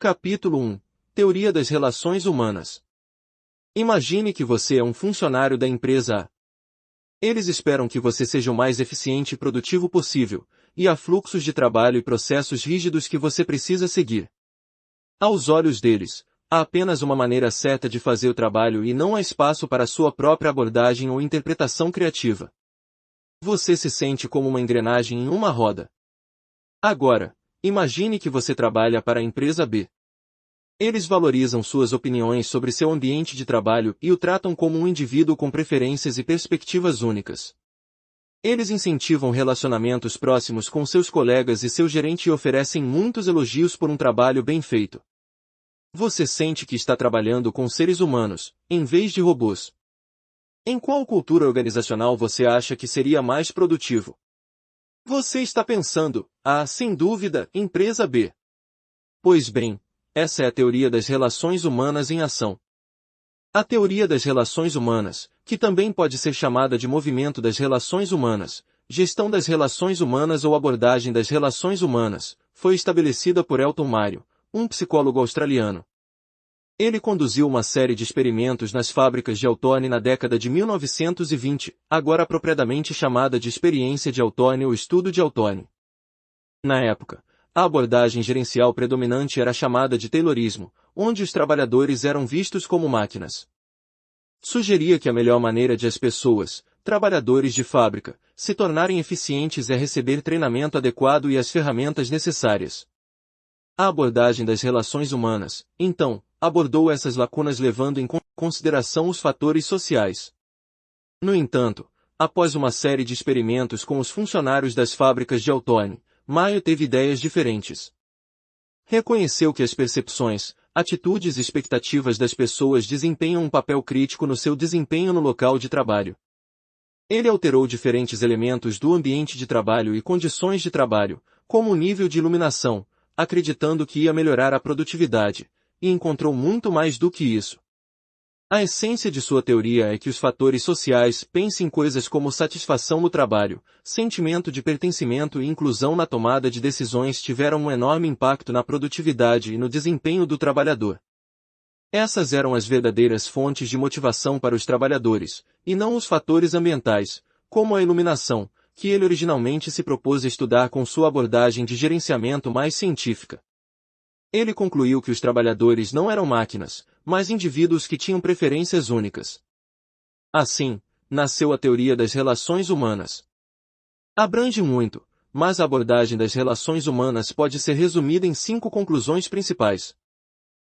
Capítulo 1. Teoria das relações humanas. Imagine que você é um funcionário da empresa A. Eles esperam que você seja o mais eficiente e produtivo possível, e há fluxos de trabalho e processos rígidos que você precisa seguir. Aos olhos deles, há apenas uma maneira certa de fazer o trabalho e não há espaço para sua própria abordagem ou interpretação criativa. Você se sente como uma engrenagem em uma roda. Agora, imagine que você trabalha para a empresa B. Eles valorizam suas opiniões sobre seu ambiente de trabalho e o tratam como um indivíduo com preferências e perspectivas únicas. Eles incentivam relacionamentos próximos com seus colegas e seu gerente e oferecem muitos elogios por um trabalho bem feito. Você sente que está trabalhando com seres humanos, em vez de robôs. Em qual cultura organizacional você acha que seria mais produtivo? Você está pensando, sem dúvida, empresa B. Pois bem, essa é a teoria das relações humanas em ação. A teoria das relações humanas, que também pode ser chamada de movimento das relações humanas, gestão das relações humanas ou abordagem das relações humanas, foi estabelecida por Elton Mario, um psicólogo australiano. Ele conduziu uma série de experimentos nas fábricas de Elthorne na década de 1920, agora apropriadamente chamada de experiência de Elthorne ou estudo de Elthorne. Na época, a abordagem gerencial predominante era chamada de Taylorismo, onde os trabalhadores eram vistos como máquinas. Sugeria que a melhor maneira de as pessoas, trabalhadores de fábrica, se tornarem eficientes é receber treinamento adequado e as ferramentas necessárias. A abordagem das relações humanas, então, abordou essas lacunas levando em consideração os fatores sociais. No entanto, após uma série de experimentos com os funcionários das fábricas de Elthorne, Maio teve ideias diferentes. Reconheceu que as percepções, atitudes e expectativas das pessoas desempenham um papel crítico no seu desempenho no local de trabalho. Ele alterou diferentes elementos do ambiente de trabalho e condições de trabalho, como o nível de iluminação, acreditando que ia melhorar a produtividade, e encontrou muito mais do que isso. A essência de sua teoria é que os fatores sociais pensem em coisas como satisfação no trabalho, sentimento de pertencimento e inclusão na tomada de decisões tiveram um enorme impacto na produtividade e no desempenho do trabalhador. Essas eram as verdadeiras fontes de motivação para os trabalhadores, e não os fatores ambientais, como a iluminação, que ele originalmente se propôs a estudar com sua abordagem de gerenciamento mais científica. Ele concluiu que os trabalhadores não eram máquinas, mas indivíduos que tinham preferências únicas. Assim, nasceu a teoria das relações humanas. Abrange muito, mas a abordagem das relações humanas pode ser resumida em 5 conclusões principais.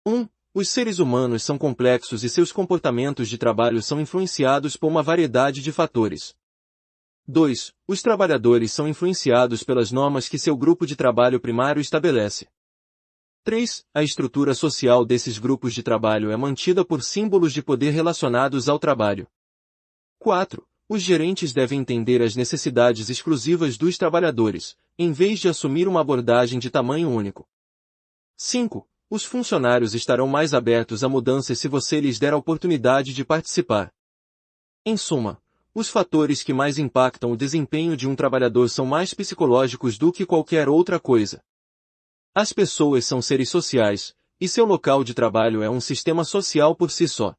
1. Os seres humanos são complexos e seus comportamentos de trabalho são influenciados por uma variedade de fatores. 2. Os trabalhadores são influenciados pelas normas que seu grupo de trabalho primário estabelece. 3. A estrutura social desses grupos de trabalho é mantida por símbolos de poder relacionados ao trabalho. 4. Os gerentes devem entender as necessidades exclusivas dos trabalhadores, em vez de assumir uma abordagem de tamanho único. 5. Os funcionários estarão mais abertos a mudanças se você lhes der a oportunidade de participar. Em suma, os fatores que mais impactam o desempenho de um trabalhador são mais psicológicos do que qualquer outra coisa. As pessoas são seres sociais, e seu local de trabalho é um sistema social por si só.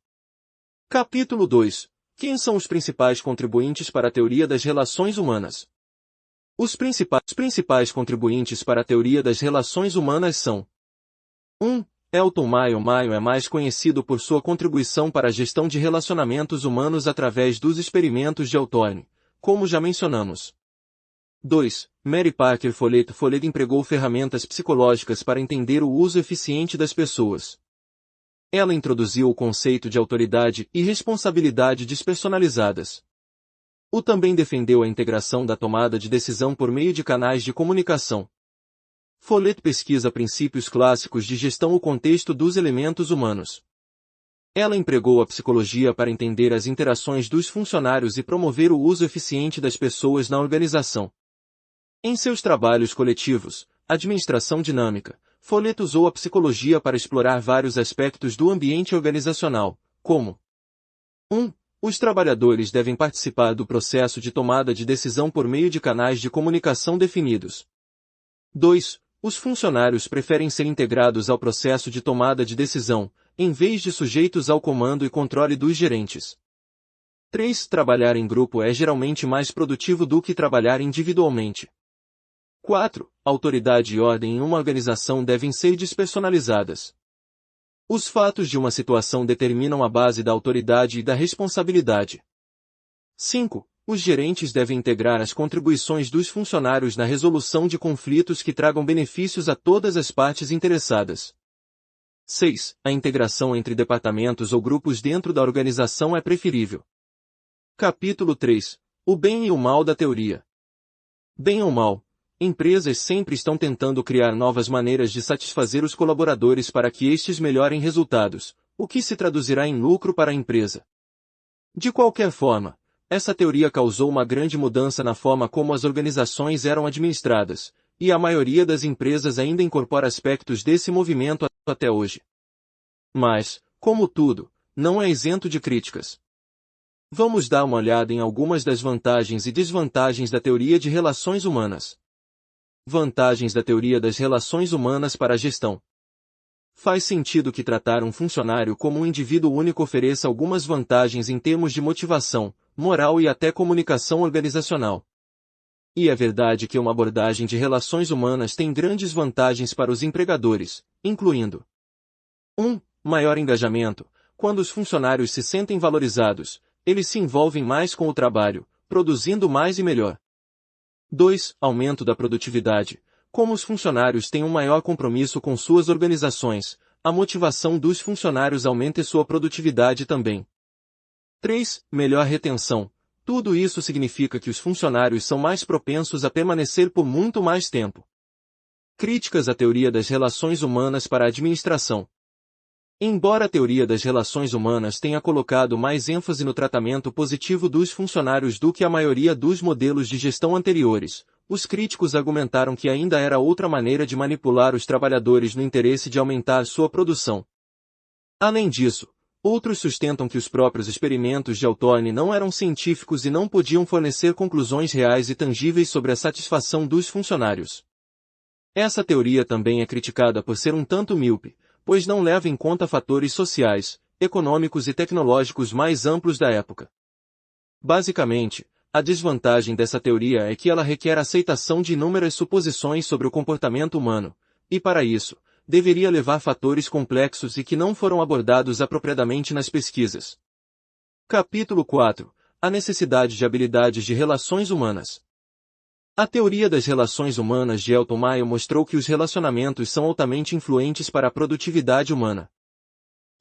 Capítulo 2. Quem são os principais contribuintes para a teoria das relações humanas? Os principais contribuintes para a teoria das relações humanas são: 1. Elton Mayo. Mayo é mais conhecido por sua contribuição para a gestão de relacionamentos humanos através dos experimentos de Elthorne, como já mencionamos. 2. Mary Parker Follett. Follett empregou ferramentas psicológicas para entender o uso eficiente das pessoas. Ela introduziu o conceito de autoridade e responsabilidade despersonalizadas. Também defendeu a integração da tomada de decisão por meio de canais de comunicação. Follett pesquisa princípios clássicos de gestão no contexto dos elementos humanos. Ela empregou a psicologia para entender as interações dos funcionários e promover o uso eficiente das pessoas na organização. Em seus trabalhos coletivos, Administração Dinâmica, Follett usou a psicologia para explorar vários aspectos do ambiente organizacional, como: 1. Os trabalhadores devem participar do processo de tomada de decisão por meio de canais de comunicação definidos. 2. Os funcionários preferem ser integrados ao processo de tomada de decisão, em vez de sujeitos ao comando e controle dos gerentes. 3. Trabalhar em grupo é geralmente mais produtivo do que trabalhar individualmente. 4. Autoridade e ordem em uma organização devem ser despersonalizadas. Os fatos de uma situação determinam a base da autoridade e da responsabilidade. 5. Os gerentes devem integrar as contribuições dos funcionários na resolução de conflitos que tragam benefícios a todas as partes interessadas. 6. A integração entre departamentos ou grupos dentro da organização é preferível. Capítulo 3. O bem e o mal da teoria. Bem ou mal, empresas sempre estão tentando criar novas maneiras de satisfazer os colaboradores para que estes melhorem resultados, o que se traduzirá em lucro para a empresa. De qualquer forma, essa teoria causou uma grande mudança na forma como as organizações eram administradas, e a maioria das empresas ainda incorpora aspectos desse movimento até hoje. Mas, como tudo, não é isento de críticas. Vamos dar uma olhada em algumas das vantagens e desvantagens da teoria de relações humanas. Vantagens da teoria das relações humanas para a gestão. Faz sentido que tratar um funcionário como um indivíduo único ofereça algumas vantagens em termos de motivação, moral e até comunicação organizacional. E é verdade que uma abordagem de relações humanas tem grandes vantagens para os empregadores, incluindo 1. Maior engajamento. Quando os funcionários se sentem valorizados, eles se envolvem mais com o trabalho, produzindo mais e melhor. 2. Aumento da produtividade. Como os funcionários têm um maior compromisso com suas organizações, a motivação dos funcionários aumenta e sua produtividade também. 3. Melhor retenção. Tudo isso significa que os funcionários são mais propensos a permanecer por muito mais tempo. Críticas à teoria das relações humanas para a administração. Embora a teoria das relações humanas tenha colocado mais ênfase no tratamento positivo dos funcionários do que a maioria dos modelos de gestão anteriores, os críticos argumentaram que ainda era outra maneira de manipular os trabalhadores no interesse de aumentar sua produção. Além disso, outros sustentam que os próprios experimentos de Hawthorne não eram científicos e não podiam fornecer conclusões reais e tangíveis sobre a satisfação dos funcionários. Essa teoria também é criticada por ser um tanto míope, pois não leva em conta fatores sociais, econômicos e tecnológicos mais amplos da época. Basicamente, a desvantagem dessa teoria é que ela requer a aceitação de inúmeras suposições sobre o comportamento humano, e para isso, deveria levar fatores complexos e que não foram abordados apropriadamente nas pesquisas. Capítulo 4. A necessidade de habilidades de relações humanas. A teoria das relações humanas de Elton Mayo mostrou que os relacionamentos são altamente influentes para a produtividade humana.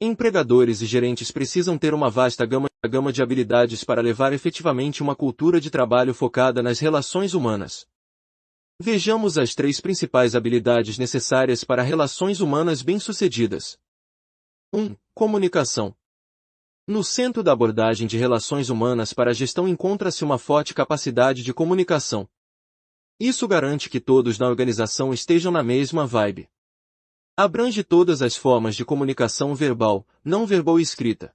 Empregadores e gerentes precisam ter uma vasta gama de habilidades para levar efetivamente uma cultura de trabalho focada nas relações humanas. Vejamos as 3 principais habilidades necessárias para relações humanas bem-sucedidas. 1. Comunicação. No centro da abordagem de relações humanas para a gestão encontra-se uma forte capacidade de comunicação. Isso garante que todos na organização estejam na mesma vibe. Abrange todas as formas de comunicação verbal, não verbal e escrita.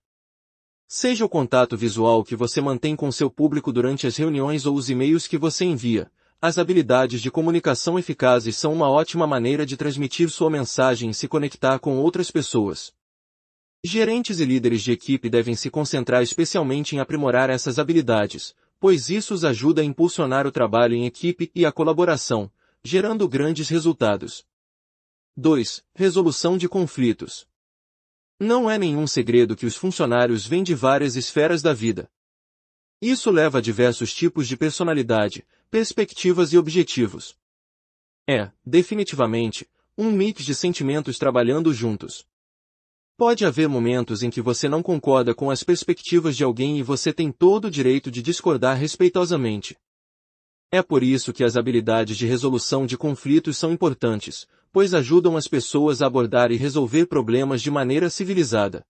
Seja o contato visual que você mantém com seu público durante as reuniões ou os e-mails que você envia, as habilidades de comunicação eficazes são uma ótima maneira de transmitir sua mensagem e se conectar com outras pessoas. Gerentes e líderes de equipe devem se concentrar especialmente em aprimorar essas habilidades, pois isso os ajuda a impulsionar o trabalho em equipe e a colaboração, gerando grandes resultados. 2. Resolução de conflitos. Não é nenhum segredo que os funcionários vêm de várias esferas da vida. Isso leva a diversos tipos de personalidade, perspectivas e objetivos. É, definitivamente, um mix de sentimentos trabalhando juntos. Pode haver momentos em que você não concorda com as perspectivas de alguém e você tem todo o direito de discordar respeitosamente. É por isso que as habilidades de resolução de conflitos são importantes, pois ajudam as pessoas a abordar e resolver problemas de maneira civilizada.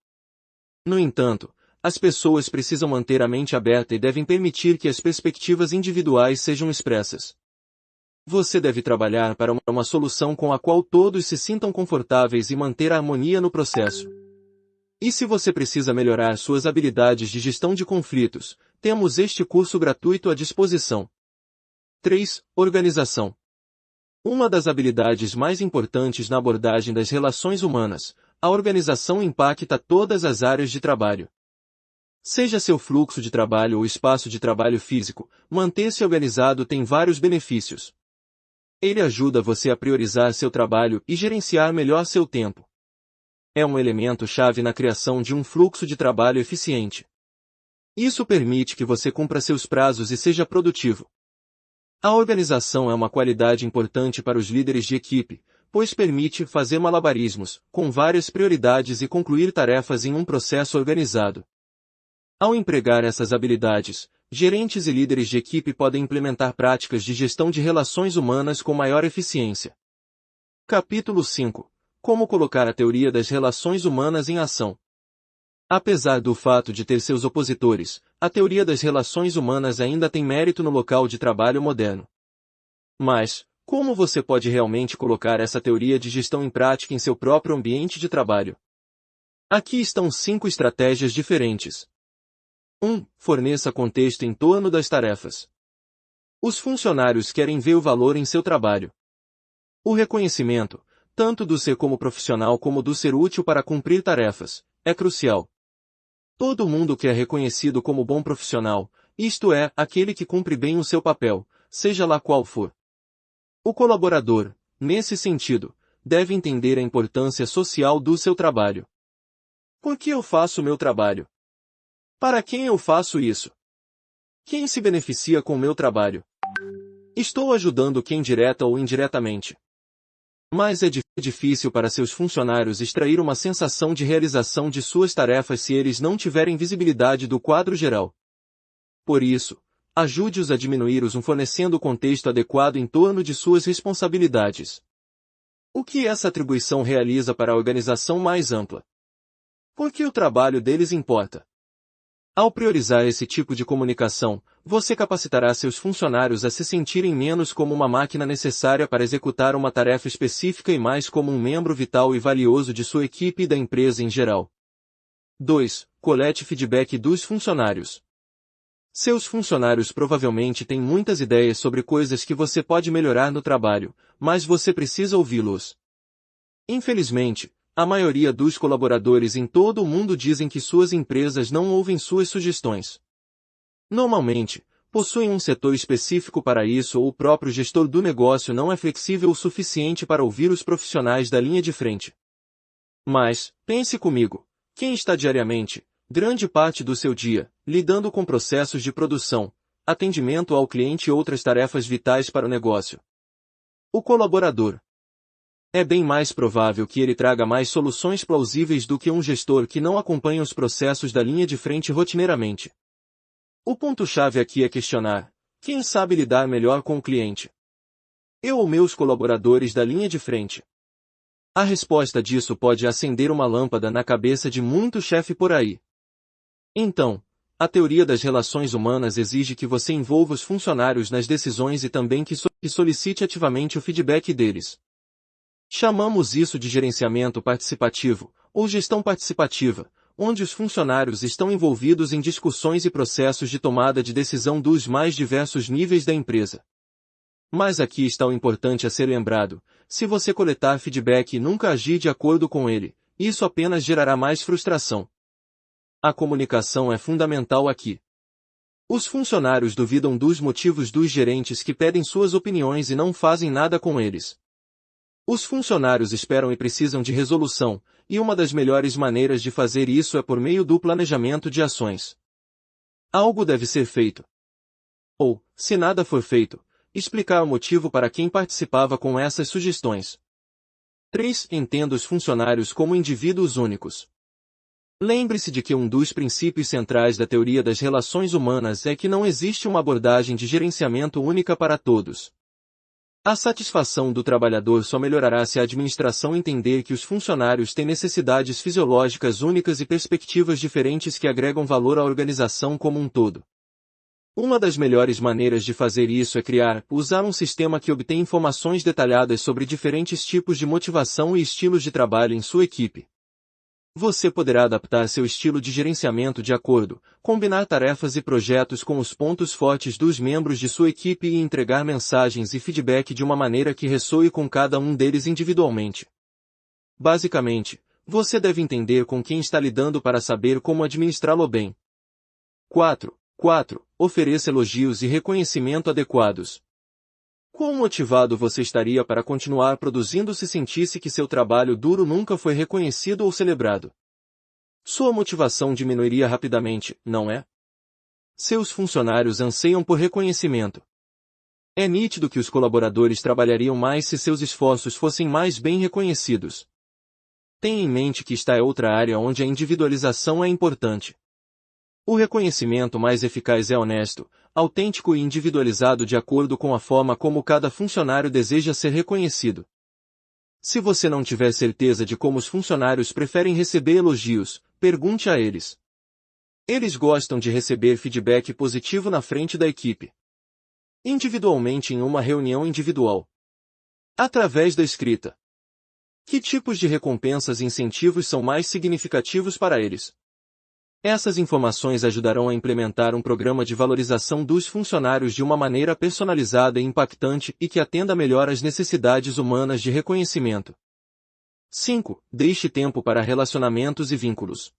No entanto, as pessoas precisam manter a mente aberta e devem permitir que as perspectivas individuais sejam expressas. Você deve trabalhar para uma solução com a qual todos se sintam confortáveis e manter a harmonia no processo. E se você precisa melhorar suas habilidades de gestão de conflitos, temos este curso gratuito à disposição. 3. Organização. Uma das habilidades mais importantes na abordagem das relações humanas, a organização impacta todas as áreas de trabalho. Seja seu fluxo de trabalho ou espaço de trabalho físico, manter-se organizado tem vários benefícios. Ele ajuda você a priorizar seu trabalho e gerenciar melhor seu tempo. É um elemento-chave na criação de um fluxo de trabalho eficiente. Isso permite que você cumpra seus prazos e seja produtivo. A organização é uma qualidade importante para os líderes de equipe, pois permite fazer malabarismos, com várias prioridades e concluir tarefas em um processo organizado. Ao empregar essas habilidades, gerentes e líderes de equipe podem implementar práticas de gestão de relações humanas com maior eficiência. Capítulo 5. Como colocar a teoria das relações humanas em ação. Apesar do fato de ter seus opositores, a teoria das relações humanas ainda tem mérito no local de trabalho moderno. Mas, como você pode realmente colocar essa teoria de gestão em prática em seu próprio ambiente de trabalho? Aqui estão 5 estratégias diferentes. 1. Forneça contexto em torno das tarefas. Os funcionários querem ver o valor em seu trabalho. O reconhecimento, tanto do ser como profissional como do ser útil para cumprir tarefas, é crucial. Todo mundo quer reconhecido como bom profissional, isto é, aquele que cumpre bem o seu papel, seja lá qual for. O colaborador, nesse sentido, deve entender a importância social do seu trabalho. Por que eu faço meu trabalho? Para quem eu faço isso? Quem se beneficia com meu trabalho? Estou ajudando quem direta ou indiretamente? Mas é difícil para seus funcionários extrair uma sensação de realização de suas tarefas se eles não tiverem visibilidade do quadro geral. Por isso, ajude-os a diminuir-os fornecendo o contexto adequado em torno de suas responsabilidades. O que essa atribuição realiza para a organização mais ampla? Por que o trabalho deles importa? Ao priorizar esse tipo de comunicação, você capacitará seus funcionários a se sentirem menos como uma máquina necessária para executar uma tarefa específica e mais como um membro vital e valioso de sua equipe e da empresa em geral. 2. Colete feedback dos funcionários. Seus funcionários provavelmente têm muitas ideias sobre coisas que você pode melhorar no trabalho, mas você precisa ouvi-los. Infelizmente, a maioria dos colaboradores em todo o mundo dizem que suas empresas não ouvem suas sugestões. Normalmente, possuem um setor específico para isso ou o próprio gestor do negócio não é flexível o suficiente para ouvir os profissionais da linha de frente. Mas, pense comigo, quem está diariamente, grande parte do seu dia, lidando com processos de produção, atendimento ao cliente e outras tarefas vitais para o negócio? O colaborador. É bem mais provável que ele traga mais soluções plausíveis do que um gestor que não acompanha os processos da linha de frente rotineiramente. O ponto-chave aqui é questionar: quem sabe lidar melhor com o cliente? Eu ou meus colaboradores da linha de frente? A resposta disso pode acender uma lâmpada na cabeça de muito chefe por aí. Então, a teoria das relações humanas exige que você envolva os funcionários nas decisões e também que solicite ativamente o feedback deles. Chamamos isso de gerenciamento participativo, ou gestão participativa, onde os funcionários estão envolvidos em discussões e processos de tomada de decisão dos mais diversos níveis da empresa. Mas aqui está o importante a ser lembrado: se você coletar feedback e nunca agir de acordo com ele, isso apenas gerará mais frustração. A comunicação é fundamental aqui. Os funcionários duvidam dos motivos dos gerentes que pedem suas opiniões e não fazem nada com eles. Os funcionários esperam e precisam de resolução, e uma das melhores maneiras de fazer isso é por meio do planejamento de ações. Algo deve ser feito. Ou, se nada for feito, explicar o motivo para quem participava com essas sugestões. 3. Entenda os funcionários como indivíduos únicos. Lembre-se de que um dos princípios centrais da teoria das relações humanas é que não existe uma abordagem de gerenciamento única para todos. A satisfação do trabalhador só melhorará se a administração entender que os funcionários têm necessidades fisiológicas únicas e perspectivas diferentes que agregam valor à organização como um todo. Uma das melhores maneiras de fazer isso é usar um sistema que obtém informações detalhadas sobre diferentes tipos de motivação e estilos de trabalho em sua equipe. Você poderá adaptar seu estilo de gerenciamento de acordo, combinar tarefas e projetos com os pontos fortes dos membros de sua equipe e entregar mensagens e feedback de uma maneira que ressoe com cada um deles individualmente. Basicamente, você deve entender com quem está lidando para saber como administrá-lo bem. 4. Ofereça elogios e reconhecimento adequados. Quão motivado você estaria para continuar produzindo se sentisse que seu trabalho duro nunca foi reconhecido ou celebrado? Sua motivação diminuiria rapidamente, não é? Seus funcionários anseiam por reconhecimento. É nítido que os colaboradores trabalhariam mais se seus esforços fossem mais bem reconhecidos. Tenha em mente que esta é outra área onde a individualização é importante. O reconhecimento mais eficaz é honesto, autêntico e individualizado de acordo com a forma como cada funcionário deseja ser reconhecido. Se você não tiver certeza de como os funcionários preferem receber elogios, pergunte a eles. Eles gostam de receber feedback positivo na frente da equipe. Individualmente em uma reunião individual. Através da escrita. Que tipos de recompensas e incentivos são mais significativos para eles? Essas informações ajudarão a implementar um programa de valorização dos funcionários de uma maneira personalizada e impactante e que atenda melhor às necessidades humanas de reconhecimento. 5. Deixe tempo para relacionamentos e vínculos.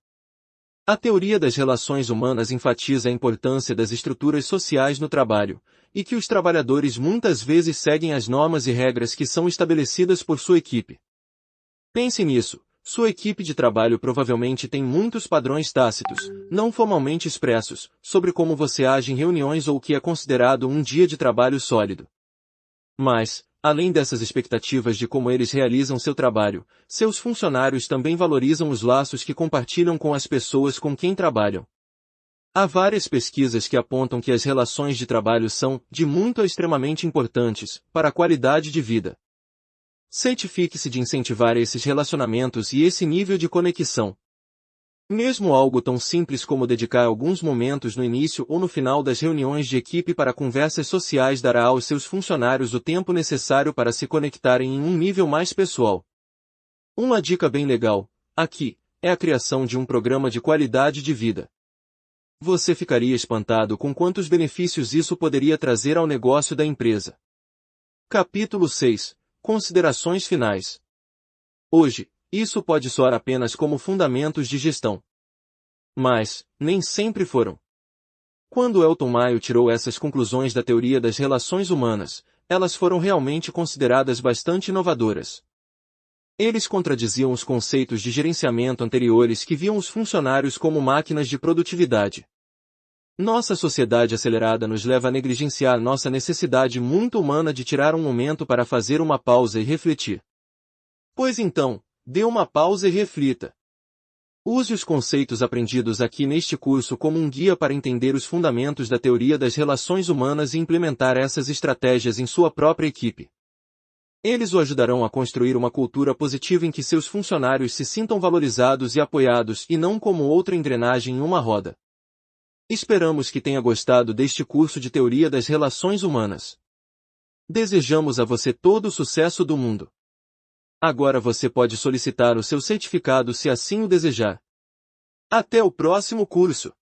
A teoria das relações humanas enfatiza a importância das estruturas sociais no trabalho, e que os trabalhadores muitas vezes seguem as normas e regras que são estabelecidas por sua equipe. Pense nisso. Sua equipe de trabalho provavelmente tem muitos padrões tácitos, não formalmente expressos, sobre como você age em reuniões ou o que é considerado um dia de trabalho sólido. Mas, além dessas expectativas de como eles realizam seu trabalho, seus funcionários também valorizam os laços que compartilham com as pessoas com quem trabalham. Há várias pesquisas que apontam que as relações de trabalho são, de muito a extremamente importantes, para a qualidade de vida. Certifique-se de incentivar esses relacionamentos e esse nível de conexão. Mesmo algo tão simples como dedicar alguns momentos no início ou no final das reuniões de equipe para conversas sociais dará aos seus funcionários o tempo necessário para se conectarem em um nível mais pessoal. Uma dica bem legal, aqui, é a criação de um programa de qualidade de vida. Você ficaria espantado com quantos benefícios isso poderia trazer ao negócio da empresa. Capítulo 6. Considerações finais. Hoje, isso pode soar apenas como fundamentos de gestão. Mas, nem sempre foram. Quando Elton Mayo tirou essas conclusões da teoria das relações humanas, elas foram realmente consideradas bastante inovadoras. Eles contradiziam os conceitos de gerenciamento anteriores que viam os funcionários como máquinas de produtividade. Nossa sociedade acelerada nos leva a negligenciar nossa necessidade muito humana de tirar um momento para fazer uma pausa e refletir. Pois então, dê uma pausa e reflita. Use os conceitos aprendidos aqui neste curso como um guia para entender os fundamentos da teoria das relações humanas e implementar essas estratégias em sua própria equipe. Eles o ajudarão a construir uma cultura positiva em que seus funcionários se sintam valorizados e apoiados e não como outra engrenagem em uma roda. Esperamos que tenha gostado deste curso de Teoria das Relações Humanas. Desejamos a você todo o sucesso do mundo. Agora você pode solicitar o seu certificado se assim o desejar. Até o próximo curso!